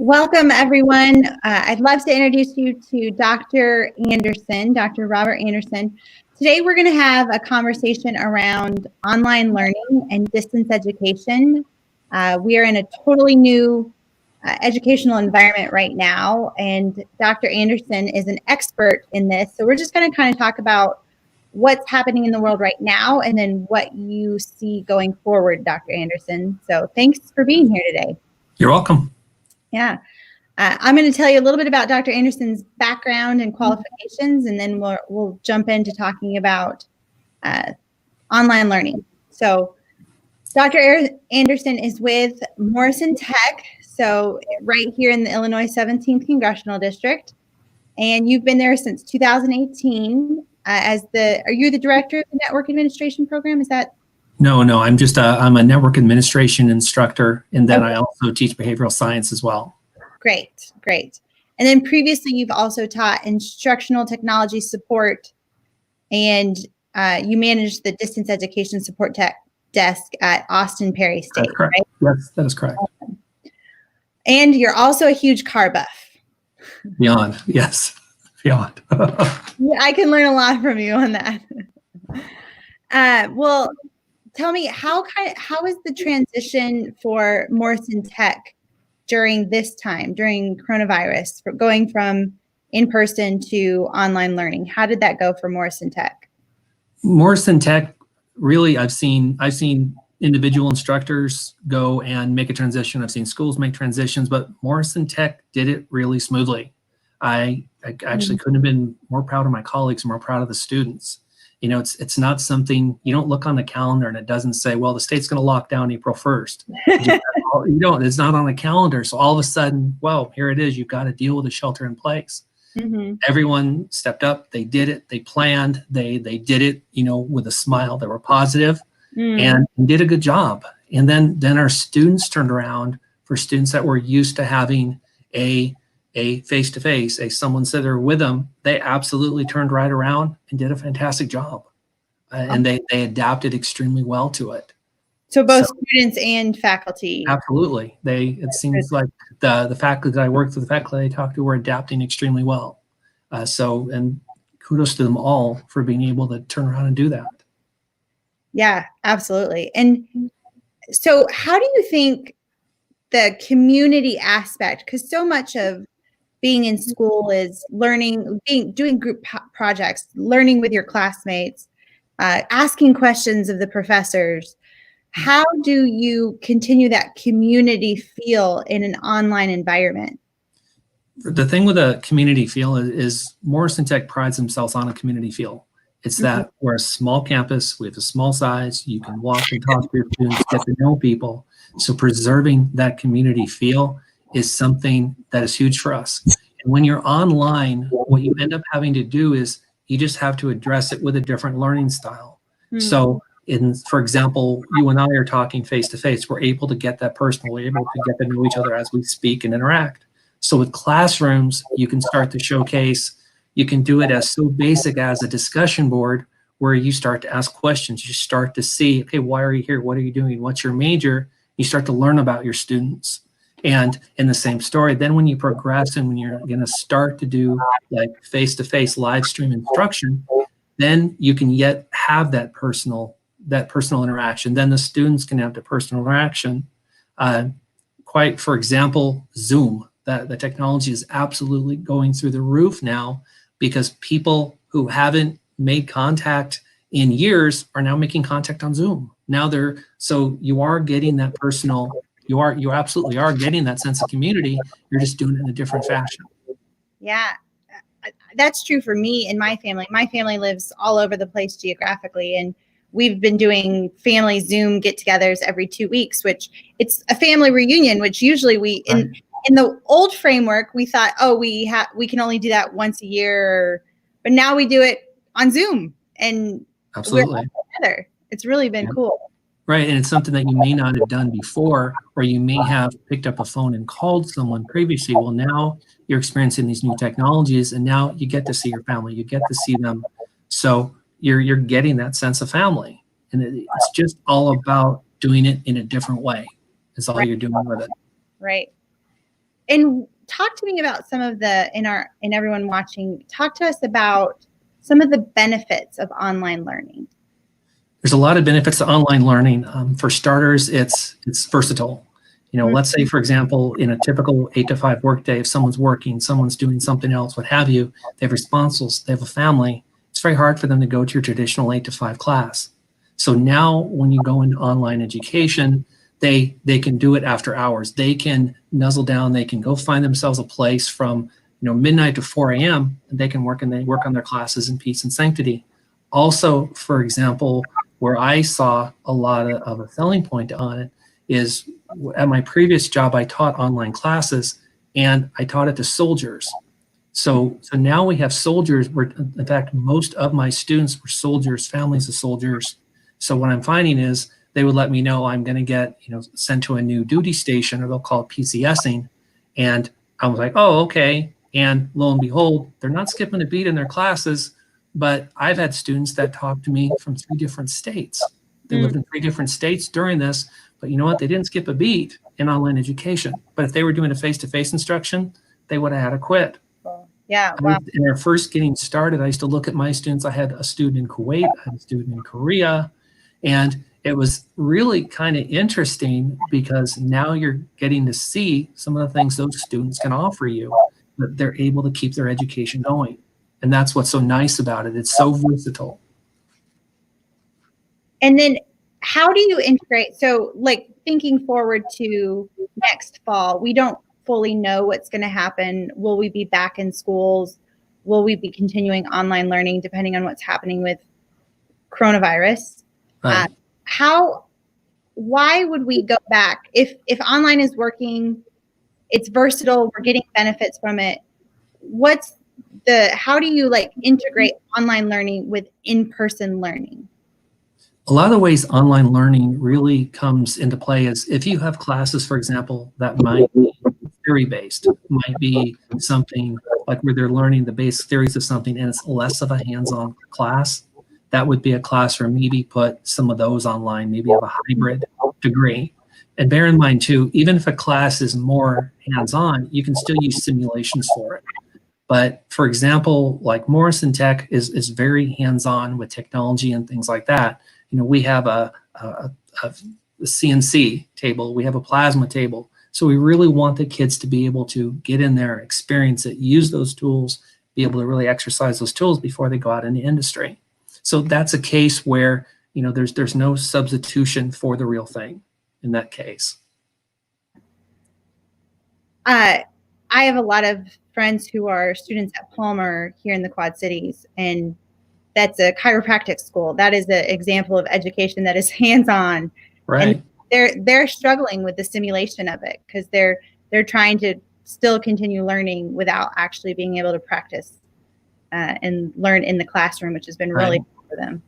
Welcome, everyone. I'd love to introduce you to Dr. Anderson, Dr. Robert Anderson. Today, we're going to have a conversation around online learning and distance education. We are in a totally new educational environment right now, and Dr. Anderson is an expert in this. So we're just going to kind of talk about what's happening in the world right now and then what you see going forward, Dr. Anderson. So thanks for being here today. You're welcome. Yeah. I'm going to tell you a little bit about Dr. Anderson's background and qualifications, and then we'll jump into talking about online learning. So Dr. Anderson is with Morrison Tech, so right here in the Illinois 17th Congressional District, and you've been there since 2018 are you the director of the Network Administration Program? Is that? No, I'm a network administration instructor, and then I also teach behavioral science as well. Great. And then previously, you've also taught instructional technology support, and you managed the distance education support desk at Austin Perry State. That's correct. Right? Yes, that is correct. And you're also a huge car buff. Beyond. Yeah, I can learn a lot from you on that. Well, tell me, how is the transition for Morrison Tech during this time, during coronavirus, going from in-person to online learning? How did that go for Morrison Tech? Morrison Tech, really, I've seen individual instructors go and make a transition. I've seen schools make transitions, but Morrison Tech did it really smoothly. I actually couldn't have been more proud of my colleagues, more proud of the students. You know, it's not something, you don't look on the calendar and it doesn't say, well, the state's going to lock down April 1st. You don't, it's not on the calendar. So all of a sudden, well, here it is. You've got to deal with the shelter in place. Mm-hmm. Everyone stepped up. They did it. They planned. They did it, with a smile. They were positive and did a good job. And then our students turned around. For students that were used to having a face-to-face, someone sit there with them, they absolutely turned right around and did a fantastic job. And they adapted extremely well to it. So both students and faculty. Absolutely. It seems like the faculty that I worked with, the faculty I talked to were adapting extremely well. And kudos to them all for being able to turn around and do that. Yeah, absolutely. And so how do you think the community aspect, because so much of being in school is learning, doing group projects, learning with your classmates, asking questions of the professors. How do you continue that community feel in an online environment? The thing with a community feel is Morrison Tech prides themselves on a community feel. It's that we're a small campus, we have a small size, you can walk and talk to your students, get to know people. So preserving that community feel is something that is huge for us. And when you're online, what you end up having to do is you just have to address it with a different learning style. So for example, you and I are talking face-to-face, we're able to get that personal, we're able to get to know each other as we speak and interact. So with classrooms, you can start to showcase, you can do it as so basic as a discussion board where you start to ask questions. You start to see, okay, why are you here? What are you doing? What's your major? You start to learn about your students. And in the same story, then when you progress and when you're going to start to do like face-to-face live stream instruction, then you can yet have that personal interaction. Then the students can have the personal interaction. For example, Zoom. The technology is absolutely going through the roof now because people who haven't made contact in years are now making contact on Zoom. So you are getting that personal. You absolutely are getting that sense of community. You're just doing it in a different fashion. Yeah, that's true for me and my family. My family lives all over the place geographically, and we've been doing family Zoom get-togethers every 2 weeks, which it's a family reunion, which usually in the old framework, we thought, we can only do that once a year, but now we do it on Zoom and absolutely we're all together. It's really been cool. Right, and it's something that you may not have done before, or you may have picked up a phone and called someone previously. Well, now you're experiencing these new technologies, and now you get to see your family, you get to see them. So you're getting that sense of family, and it's just all about doing it in a different way. Is all you're doing with it. Right. And talk to me about some of the, in everyone watching, talk to us about some of the benefits of online learning. There's a lot of benefits to online learning. For starters, it's versatile. Let's say, for example, in a typical 8 to 5 workday, if someone's working, someone's doing something else, what have you, they have responsibilities, they have a family, it's very hard for them to go to your traditional 8 to 5 class. So now when you go into online education, they can do it after hours. They can nuzzle down, they can go find themselves a place from midnight to 4 a.m. and they can work, and they work on their classes in peace and sanctity. Also, for example, where I saw a lot of a selling point on it is at my previous job, I taught online classes and I taught it to soldiers. So now we have soldiers. In fact, most of my students were soldiers, families of soldiers. So what I'm finding is they would let me know I'm going to get sent to a new duty station, or they'll call it PCSing. And I was like, oh, okay. And lo and behold, they're not skipping a beat in their classes. But I've had students that talk to me from 3 different states. They lived in 3 different states during this, but you know what? They didn't skip a beat in online education. But if they were doing a face-to-face instruction, they would have had to quit. Yeah. Wow. In our first getting started, I used to look at my students. I had a student in Kuwait, I had a student in Korea, and it was really kind of interesting because now you're getting to see some of the things those students can offer you, that they're able to keep their education going. And that's what's so nice about it. It's so versatile. And then how do you integrate? So like thinking forward to next fall, we don't fully know what's going to happen. Will we be back in schools? Will we be continuing online learning depending on what's happening with coronavirus? Right. Why would we go back? If online is working, it's versatile, we're getting benefits from it. How do you integrate online learning with in-person learning? A lot of the ways online learning really comes into play is if you have classes, for example, that might be theory-based, might be something like where they're learning the basic theories of something and it's less of a hands-on class. That would be a class where maybe put some of those online, maybe have a hybrid degree. And bear in mind too, even if a class is more hands-on, you can still use simulations for it. But for example, like Morrison Tech is very hands-on with technology and things like that. We have a CNC table, we have a plasma table. So we really want the kids to be able to get in there, experience it, use those tools, be able to really exercise those tools before they go out in the industry. So that's a case where there's no substitution for the real thing in that case. I have a lot of friends who are students at Palmer here in the Quad Cities, and that's a chiropractic school. That is an example of education that is hands-on. Right. And they're struggling with the simulation of it because they're trying to still continue learning without actually being able to practice and learn in the classroom, which has been really good for them.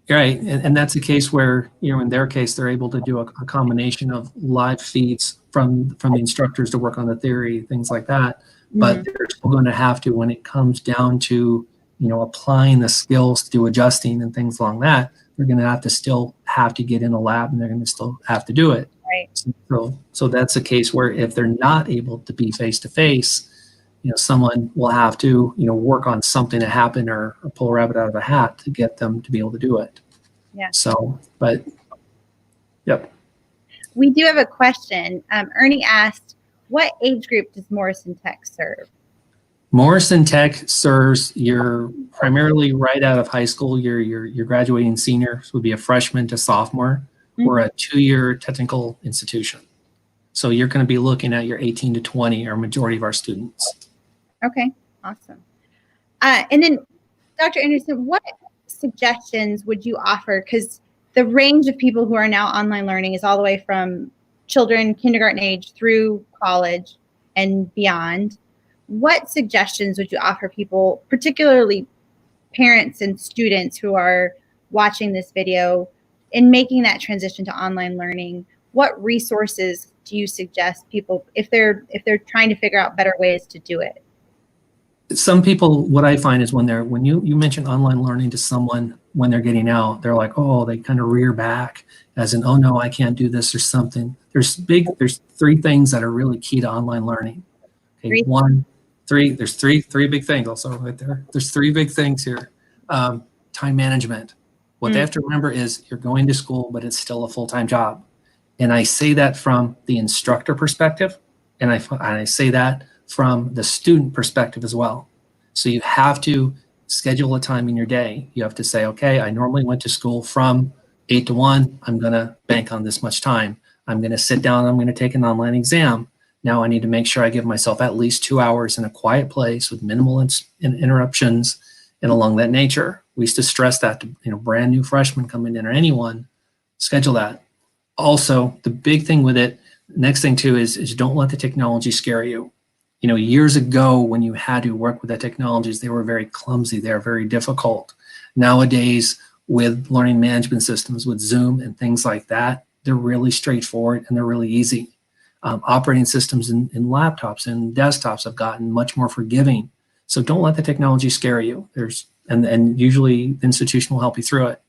Right, and that's a case where in their case they're able to do a combination of live feeds from the instructors to work on the theory, things like that. But they're still going to have to, when it comes down to applying the skills to do adjusting and things along that, they're going to still have to get in a lab and they're going to still have to do it. Right. So that's a case where if they're not able to be face to face, someone will have to, work on something to happen or pull a rabbit out of a hat to get them to be able to do it. Yeah. So, but, yep. We do have a question. Ernie asked, what age group does Morrison Tech serve? Morrison Tech serves your primarily right out of high school, your graduating senior, so would be a freshman to sophomore. We're a 2-year technical institution. So you're going to be looking at your 18 to 20 are majority of our students. Okay, awesome. And then, Dr. Anderson, what suggestions would you offer? Because the range of people who are now online learning is all the way from children, kindergarten age, through college and beyond. What suggestions would you offer people, particularly parents and students who are watching this video, in making that transition to online learning? What resources do you suggest people if they're trying to figure out better ways to do it? Some people, what I find is when you mention online learning to someone, when they're getting out, they're like, oh, they kind of rear back as in, oh no, I can't do this or something. There's three things that are really key to online learning. Okay, there's three big things also right there. There's three big things here. Time management. What they have to remember is you're going to school, but it's still a full-time job. And I say that from the instructor perspective, and I say that from the student perspective as well. So you have to schedule a time in your day. You have to say, okay, I normally went to school from 8 to 1. I'm going to bank on this much time. I'm going to sit down. I'm going to take an online exam. Now I need to make sure I give myself at least 2 hours in a quiet place with minimal interruptions and along that nature. We used to stress that to brand new freshmen coming in or anyone, schedule that. Also, the big thing with it, next thing too, is don't let the technology scare you. Years ago when you had to work with the technologies, they were very clumsy. They're very difficult. Nowadays, with learning management systems, with Zoom and things like that, they're really straightforward and they're really easy. Operating systems in laptops and desktops have gotten much more forgiving. So don't let the technology scare you. And usually the institution will help you through it.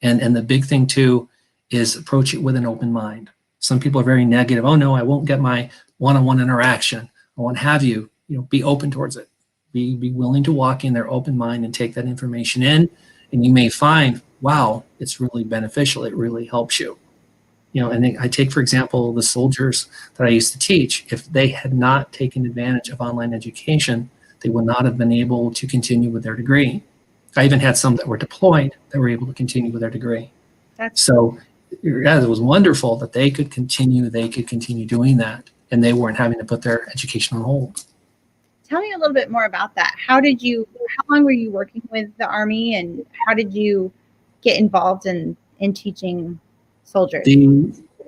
And the big thing too is approach it with an open mind. Some people are very negative. Oh no, I won't get my one-on-one interaction. I won't have you. Be open towards it. Be willing to walk in their open mind and take that information in. And you may find, wow, it's really beneficial. It really helps you. And I take, for example, the soldiers that I used to teach. If they had not taken advantage of online education, they would not have been able to continue with their degree. I even had some that were deployed that were able to continue with their degree. So it was wonderful that they could continue doing that, and they weren't having to put their education on hold. Tell me a little bit more about that. How long were you working with the Army, and how did you get involved in teaching soldiers?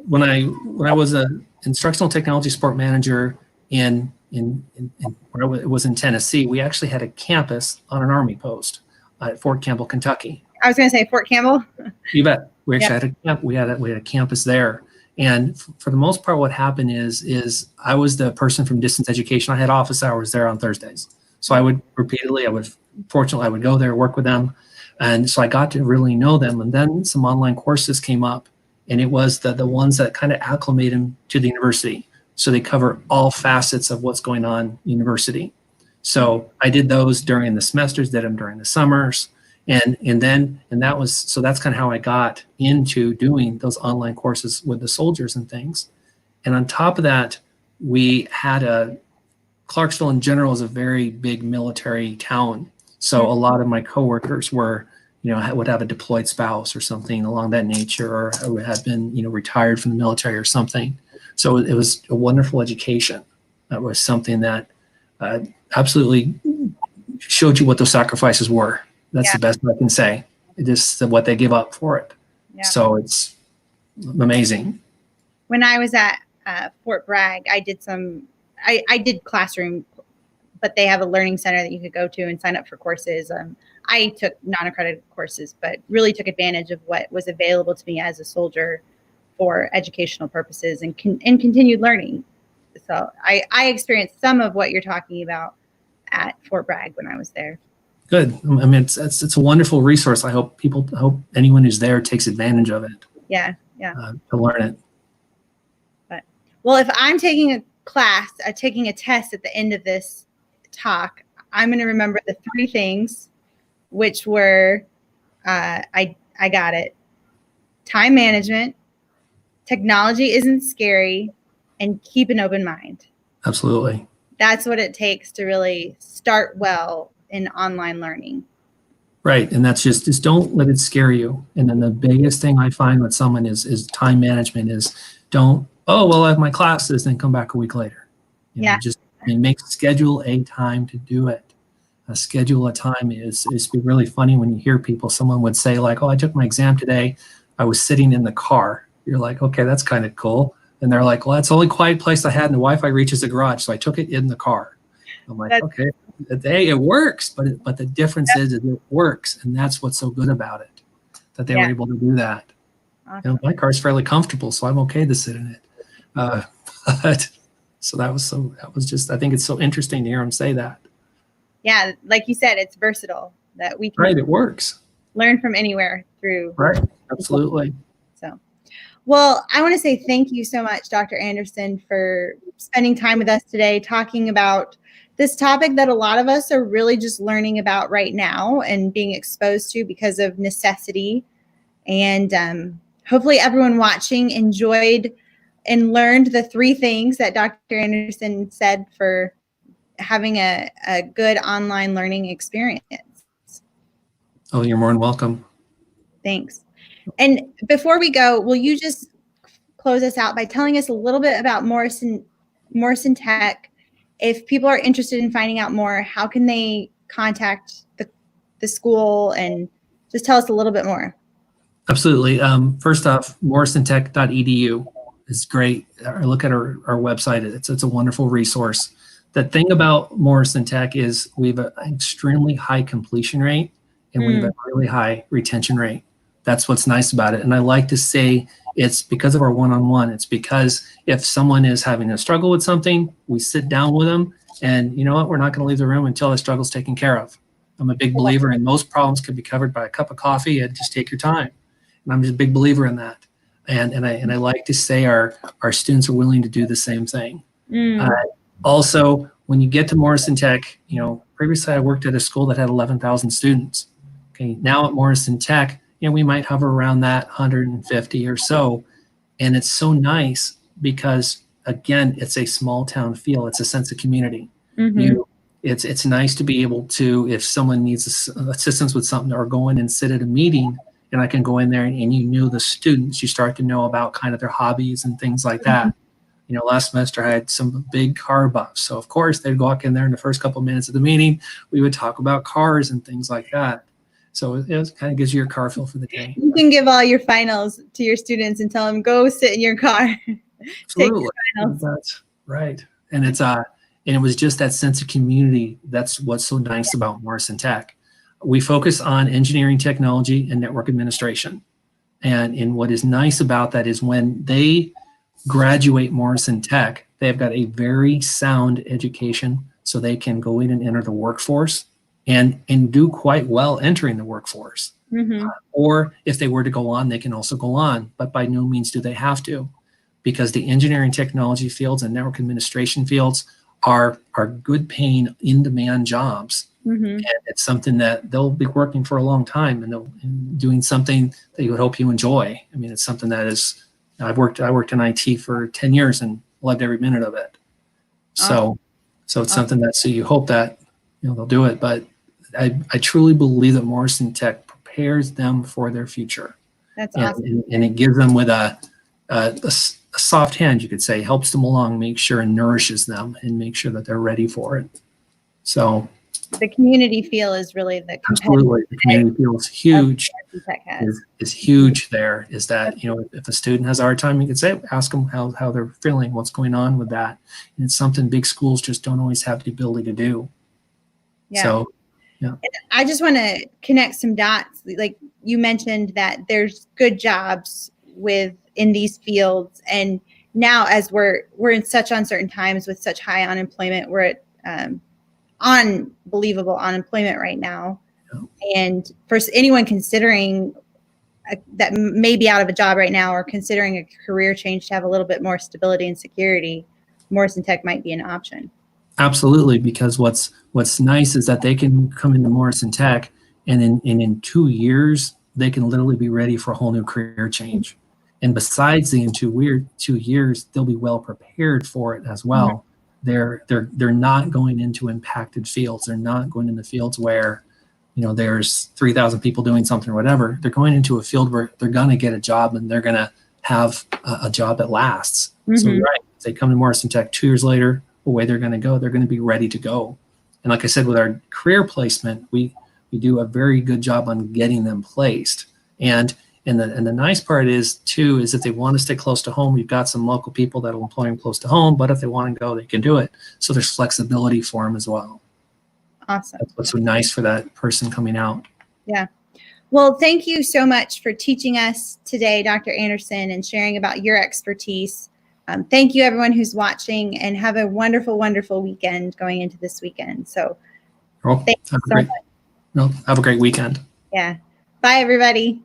When I was an instructional technology support manager in where it was in Tennessee, we actually had a campus on an Army post at Fort Campbell, Kentucky. I was going to say Fort Campbell. You bet. We actually had a campus there. And for the most part, what happened is I was the person from distance education. I had office hours there on Thursdays. So I would go there, work with them. And so I got to really know them. And then some online courses came up, and it was the ones that kind of acclimate them to the university. So they cover all facets of what's going on university. So I did those during the semesters, did them during the summers. And that's kind of how I got into doing those online courses with the soldiers and things. And on top of that, we had Clarksville in general is a very big military town. So a lot of my coworkers were, would have a deployed spouse or something along that nature, or would have been, retired from the military or something. So it was a wonderful education. That was something that absolutely showed you what those sacrifices were. That's the best I can say. Just what they give up for it. Yeah. So it's amazing. When I was at Fort Bragg, I did classroom, but they have a learning center that you could go to and sign up for courses. I took non-accredited courses, but really took advantage of what was available to me as a soldier for educational purposes and continued learning. So I experienced some of what you're talking about at Fort Bragg when I was there. Good. I mean, it's a wonderful resource. I hope anyone who's there takes advantage of it. Yeah. To learn it. But if I'm taking a class, taking a test at the end of this talk, I'm going to remember the three things, which were, I got it. Time management, technology isn't scary, and keep an open mind. Absolutely. That's what it takes to really start well in online learning. Right. And that's just don't let it scare you. And then the biggest thing I find with someone is time management is don't, I have my classes, then come back a week later. Schedule a time to do it. Schedule a time is really funny when you hear people, someone would say like, I took my exam today. I was sitting in the car. You're like, okay, that's kind of cool. And they're like, well, that's the only quiet place I had, and the Wi-Fi reaches the garage. So I took it in the car. I'm like, okay. Hey, it works, but the difference is it works, and that's what's so good about it, that they were able to do that. Awesome. My car's fairly comfortable, so I'm okay to sit in it. So that was just, I think it's so interesting to hear him say that. Yeah, like you said, it's versatile that we can. Right, it works. learn from anywhere through. Right. Absolutely. So, well, I want to say thank you so much, Dr. Anderson, for spending time with us today, talking about this topic that a lot of us are really just learning about right now and being exposed to because of necessity. And hopefully everyone watching enjoyed and learned the 3 things that Dr. Anderson said for having a good online learning experience. Oh, you're more than welcome. Thanks. And before we go, will you just close us out by telling us a little bit about Morrison Tech? If people are interested in finding out more, how can they contact the school, and just tell us a little bit more? Absolutely. First off, morrisontech.edu is great. Look at our website. It's a wonderful resource. The thing about Morrison Tech is we have an extremely high completion rate and we have a really high retention rate. That's what's nice about it. And I like to say it's because of our one-on-one. It's because if someone is having a struggle with something, we sit down with them and you know what? We're not going to leave the room until the struggle's taken care of. I'm a big believer in most problems can be covered by a cup of coffee and just take your time. And I'm just a big believer in that. And I like to say our students are willing to do the same thing. Also, when you get to Morrison Tech, you know, previously I worked at a school that had 11,000 students. Okay, now at Morrison Tech, you know, we might hover around that 150 or so. And it's so nice because, again, it's a small town feel. It's a sense of community. It's nice to be able to, if someone needs assistance with something, or go in and sit at a meeting, and I can go in there and you knew the students, you start to know about kind of their hobbies and things like that. You know, last semester I had some big car buffs. So of course they'd walk in there in the first couple of minutes of the meeting, we would talk about cars and things like that. So it kind of gives you your car feel for the day. You can give all your finals to your students and tell them, go sit in your car. Absolutely. That's right. And it was just that sense of community. That's what's so nice about Morrison Tech. We focus on engineering, technology, and network administration. And what is nice about that is when they graduate Morrison Tech, they've got a very sound education so they can go in and enter the workforce and do quite well entering the workforce. Or if they were to go on, they can also go on, but by no means do they have to, because the engineering technology fields and network administration fields are good paying, in-demand jobs. And it's something that they'll be working for a long time and doing something that you would hope you enjoy. I mean, it's something that is, I worked in IT for 10 years and loved every minute of it. So it's something that, so you hope that, you know, they'll do it. But I truly believe that Morrison Tech prepares them for their future. That's awesome. And it gives them with a soft hand, you could say, helps them along, make sure and nourishes them and make sure that they're ready for it. So the community feel is really the absolutely the community feel is huge. Is huge. There is that, you know, if a student has a hard time, you could say, ask them how they're feeling, what's going on with that. And it's something big schools just don't always have the ability to do. So yeah. I just want to connect some dots. Like you mentioned that there's good jobs in these fields, and now as we're in such uncertain times with such high unemployment, we're at unbelievable unemployment right now. And for anyone considering that may be out of a job right now or considering a career change to have a little bit more stability and security, Morrison Tech might be an option. Absolutely, because what's nice is that they can come into Morrison Tech and in 2 years they can literally be ready for a whole new career change. And besides in 2 years, they'll be well prepared for it as well. They're not going into impacted fields. They're not going into fields where, you know, there's 3,000 people doing something or whatever. They're going into a field where they're going to get a job and they're going to have a job that lasts. So right, if they come to Morrison Tech 2 years later, the way they're going to be ready to go. And like I said, with our career placement, we do a very good job on getting them placed. And the nice part is too, is if they want to stay close to home, we've got some local people that will employ them close to home, but if they want to go, they can do it. So there's flexibility for them as well. Awesome. That's what's so nice for that person coming out. Yeah. Well, thank you so much for teaching us today, Dr. Anderson, and sharing about your expertise. Thank you, everyone who's watching, and have a wonderful, wonderful weekend going into this weekend. So thanks so much. No, have a great weekend. Yeah. Bye, everybody.